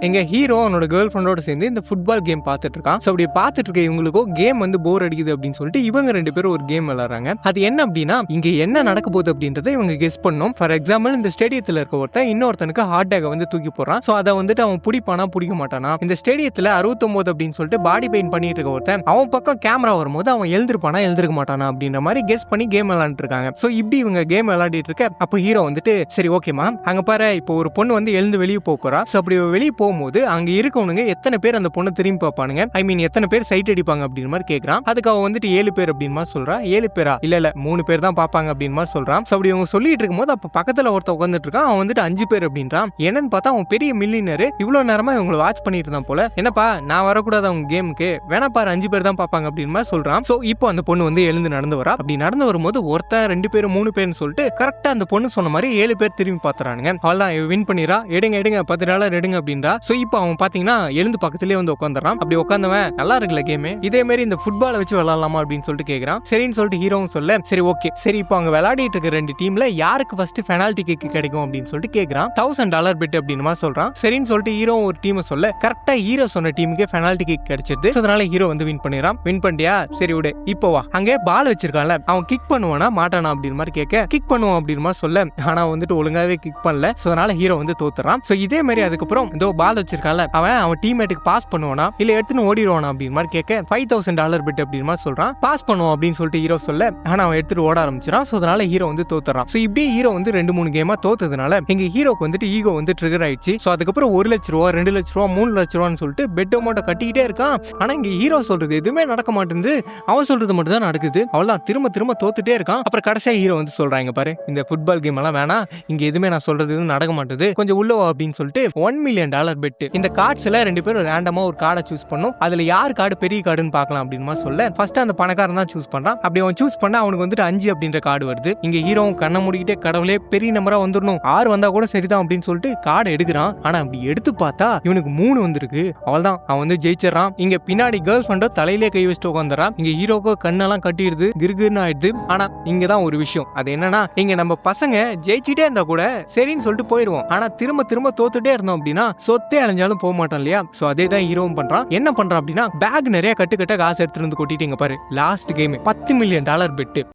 எங்க ஹீரோ அவனோட கேர்ள் ஃப்ரெண்டோட சேர்ந்து இந்த ஃபுட்பால் கேம் பார்த்துட்டு இருக்கான். ஸோ அப்படி பார்த்துட்டு இருக்க இவங்களுக்கும் கேம் வந்து போர் அடிக்குது அப்படின்னு சொல்லிட்டு இவங்க 2 பேரும் ஒரு கேம் விளையாடுறாங்க. அது என்ன அப்படின்னா, இங்க என்ன நடக்க போகுது அப்படின்றத இவங்க கெஸ் பண்ணணும். ஃபார் எக்ஸாம்பிள், இந்த ஸ்டேடியத்தில் இருக்க ஒருத்தன் இன்னொருத்தனுக்கு ஹார்ட் டேக்கை வந்து தூக்கி போடுறான். ஸோ அதை வந்துட்டு அவன் பிடிப்பானா பிடிக்க மாட்டானா. இந்த ஸ்டேடியத்தில் 69 அப்படின்னு சொல்லிட்டு பாடி பெயிண்ட் பண்ணிட்டு இருக்க ஒருத்தன் அவன் பக்கம் கேமரா வரும்போது அவன் எழுந்திருப்பானா எழுந்திருக்க மாட்டானா அப்படின்ற மாதிரி கெஸ் பண்ணி கேம் விளையாண்டுட்டு இருக்காங்க. ஸோ இப்படி இவங்க கேம் விளையாடிட்டு இருக்க அப்போ ஹீரோ வந்துட்டு சரி ஓகேமா, அங்க பாரு இப்போ ஒரு பொண்ணு வந்து எழுந்து வெளியே போறா. ஸோ அப்படி வெளியே போகும்போது அங்க இருக்கவனுங்க எத்தனை பேர் அந்த பொண்ணு திரும்பி பார்ப்பானுங்க, ஐ மீன் எத்தனை பேர் சைட் அடிப்பாங்க அப்படின்னு மாதிரி கேட்கறான். அதுக்கு அவன் வந்துட்டு 7 பேர் அப்படின்னு மாதிரி சொல்றான். 7 பேரா? இல்ல 3 பேர் தான் பார்ப்பாங்க அப்படின்னு மாதிரி சொல்றான். ஸோ அப்படி இவங்க சொல்லிட்டு இருக்கும்போது அப்ப பக்கத்துல ஒருத்த உட்காந்துட்டு இருக்கான். அவன் வந்துட்டு 5 பேர் அப்படின்றான். என்னன்னு பார்த்தா அவன் பெரிய மில்லியனர். இவ்வளவு நேரமா இவங்களை வாட்ச் பண்ணிட்டு இருந்தான் போல. என்னப்பா நான் வரக்கூடாது அவங்க கேமுக்கு, வேணா பாரு 5 பேர் தான் பார்ப்பாங்க அப்படின்னு மாதிரி சொல்றான். ஸோ இப்போ அந்த பொண்ணு வந்து எழுந்து நடந்து வரா. அப்படி நடந்து வரும்போது ஒருத்தன் 2 பேர் 3 பேர்னு சொல்லிட்டு கரெக்டா அந்த பொண்ணு சொன்ன மாதிரி 7 பேர் திரும்பி பாத்துறானுங்க. அவள்தான் வின் பண்ணிரா. எடுங்க $10 எடுங்க அப்படின்றா. சோ இப்போ அவன் பாத்தீங்கன்னா எழுந்து பக்கத்துலயே வந்து உட்காந்துறான். அப்படி உட்காந்தவன் நல்லா இருக்குல்ல கேம், இதே மாதிரி இந்த ஃபுட்பாலை வச்சு விளையாடலாமா அப்படின்னு சொல்லிட்டு கேட்கறான். சரின்னு சொல்லிட்டு ஹீரோவும் சொல்ல சரி ஓகே, சரி இப்போ அவங்க விளையாடிட்டு இருக்க 2 டீம்ல யாருக்கு ஃபர்ஸ்ட் பெனால்டி கிக் கிடைக்கும் அப்படின்னு சொல்லிட்டு கேட்கறான். $1000 பெட் அப்படின்னு மாதிரி சொல்றான். சரின்னு சொல்லிட்டு ஹீரோ ஒரு டீமை சொல்ல கரெக்டா ஹீரோ சொன்ன டீமுக்கு பெனால்டி கிக் கிடைச்சது. அதனால ஹீரோ வந்து வின் பண்ணிடுறான். வின் பண்ணிட்டியா, சரி விடு, இப்போ வா, அங்கே பால் வச்சிருக்கான்ல அவன் கிக் பண்ணுவானா மாட்டானா அப்படின்னு மாதிரி கேட்க கிக் பண்ணுவான் அப்படின்னு மாதிரி சொல்ல, ஆனா வந்துட்டு ஒழுங்காவே கிக் பண்ணல. சோ அதனால ஹீரோ வந்து தோத்துறான். சோ இதே மாதிரி அதுக்கப்புறம் இதோ பால் வச்சிருக்கான்ல அவன் டீம்மேட்டுக்கு பாஸ் பண்ணுவானா இல்ல எடுத்துன்னு ஓடிடுவானா அப்படின்னு மாதிரி கேட்க $5000 பெட் அப்படின்னு மாதிரி சொல்றான். பாஸ் பண்ணுவோம் அப்படின்னு சொல்லிட்டு ஹீரோ சொல்ல, ஆனா அவன் எடுத்துட்டு ஓட ஆரம்பிச்சிடான். சோ அதனால ஹீரோ வந்து தோத்துறான். சோ இப்படி ஹீரோ வந்து 2-3 கேமா தோத்ததுனால எங்க ஹீரோக்கு வந்துட்டு ஈகோ வந்து ட்ரிகர் ஆயிடுச்சு. சோ அதுக்கப்புறம் $1 லட்சம், $2 லட்சம், $3 லட்சம் சொல்லிட்டு பெட் அமௌண்ட் கட்டிக்கிட்டே இருக்கான். ஆனா இங்க ஹீரோ சொல்றது எதுவுமே நடக்க மாட்டேங்குது. அவன் சொல்றது மட்டும் தான் நடக்குது. அவள்தான் திரும்ப தோத்துட்டே இருக்கான். அப்புறம் கடைசியா ஹீரோ வந்து சொல்றாங்க, பாரு இந்த ஃபுட்பால் கேம் எல்லாம் வேணாம், இங்க எதுவுமே நான் சொல்றது எதுவும் நடக்க மாட்டேது, கொஞ்சம் உள்ளவா அப்படின்னு சொல்லிட்டு $1 மில்லியன் பெட். இந்த கார்ட்ஸ்ல 2 பேரும் ரேண்டமா ஒரு கார்டை சூஸ் பண்ணும். அதுல யார் கார்டு பெரிய கார்டுன்னு பார்க்கலாம் அப்படின்னு சொல்ல ஃபர்ஸ்ட் அந்த பணக்காரன் தான் சூஸ் பண்றான். அப்படி அவன் சூஸ் பண்ணா அவனுக்கு வந்துட்டு 5 அப்படின்ற கார்டு வருது. இங்க ஹீரோவும் கண்ணை மூடிக்கிட்டே கடவுளே பெரிய நம்பரா வந்துடணும், 6 வந்தா கூட சரிதான் அப்படின்னு சொல்லிட்டு கார்டை எடுக்கிறான். ஆனா அப்படி எடுத்து பார்த்தா இவனுக்கு 3 வந்திருக்கு. அவள்தான் அவன் வந்து ஜெயிச்சிடறான். இங்க பின்னாடி கேர்ள் ஃப்ரெண்டோ தலையிலே கை வச்சுட்டு உட்காந்துறான். இங்க ஹீரோக்கோ கண்ணெல்லாம் கட்டிடுது, கிருகிருன்னு ஆயிடுது. ஆனா இங்கதான் ஒரு விஷயம், அது என்னன்னா இங்க நம்ம பசங்க ஜெயிச்சுட்டே இருந்தா கூட சரின்னு சொல்லிட்டு போயிடுவோம். ஆனா திரும்ப தோத்துட்டே இருந்தோம் அப்படின்னா சொத்தே அழிஞ்சாலும் போக மாட்டோம் இல்லையா. சோ அதே தான் ஹீரோவும் பண்றான். என்ன பண்றான் அப்படின்னா பேக் நிறைய கட்டு காசு எடுத்துட்டு வந்து கொட்டிட்டீங்க பாரு. Last game $10 million bed.